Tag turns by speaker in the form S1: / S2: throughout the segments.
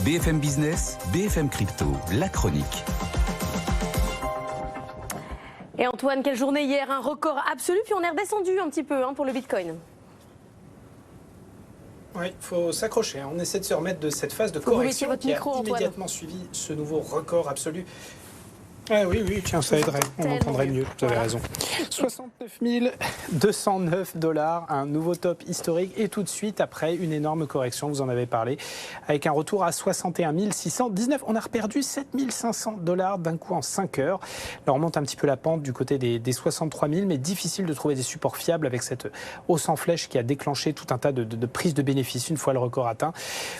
S1: BFM Business, BFM Crypto, la chronique.
S2: Et Antoine, quelle journée hier, un record absolu, puis on est redescendu un petit peu pour le Bitcoin.
S3: Oui, il faut s'accrocher. On essaie de se remettre de cette phase de correction qui a immédiatement suivi ce nouveau record absolu. Ah oui, tiens, ça aiderait. On entendrait mieux, vous avez raison. 69 209 $, un nouveau top historique. Et tout de suite, après une énorme correction, vous en avez parlé, avec un retour à 61 619. On a reperdu 7 500 $ d'un coup en 5 heures. Là, on remonte un petit peu la pente du côté des 63 000, mais difficile de trouver des supports fiables avec cette hausse en flèche qui a déclenché tout un tas de prises de bénéfices une fois le record atteint.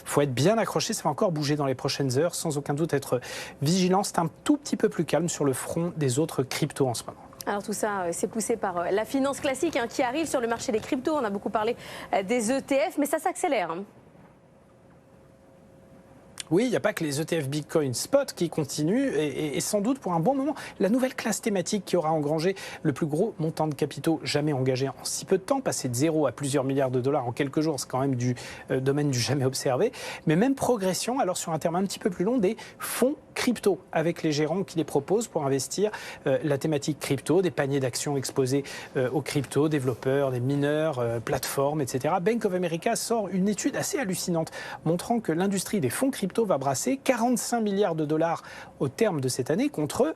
S3: Il faut être bien accroché, ça va encore bouger dans les prochaines heures. Sans aucun doute être vigilant. C'est un tout petit peu plus calme sur le front des autres cryptos en ce moment.
S2: Alors tout ça, c'est poussé par la finance classique qui arrive sur le marché des cryptos. On a beaucoup parlé des ETF, mais ça s'accélère.
S3: Oui, il n'y a pas que les ETF Bitcoin Spot qui continuent et sans doute pour un bon moment. La nouvelle classe thématique qui aura engrangé le plus gros montant de capitaux jamais engagé en si peu de temps, passer de 0 à plusieurs milliards de dollars en quelques jours, c'est quand même du domaine du jamais observé. Mais même progression, alors sur un terme un petit peu plus long, des fonds crypto avec les gérants qui les proposent pour investir la thématique crypto, des paniers d'actions exposés aux crypto, développeurs, des mineurs, plateformes, etc. Bank of America sort une étude assez hallucinante montrant que l'industrie des fonds crypto va brasser 45 milliards de dollars au terme de cette année contre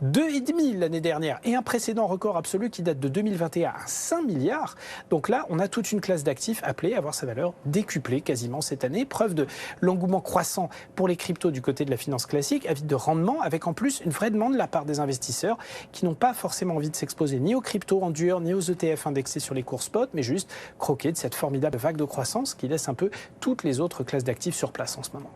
S3: 2,5 l'année dernière et un précédent record absolu qui date de 2021 à 5 milliards. Donc là, on a toute une classe d'actifs appelée à voir sa valeur décuplée quasiment cette année. Preuve de l'engouement croissant pour les cryptos du côté de la finance classique, avis de rendement, avec en plus une vraie demande de la part des investisseurs qui n'ont pas forcément envie de s'exposer ni aux cryptos en dur, ni aux ETF indexés sur les cours spot, mais juste croquer de cette formidable vague de croissance qui laisse un peu toutes les autres classes d'actifs sur place en ce moment.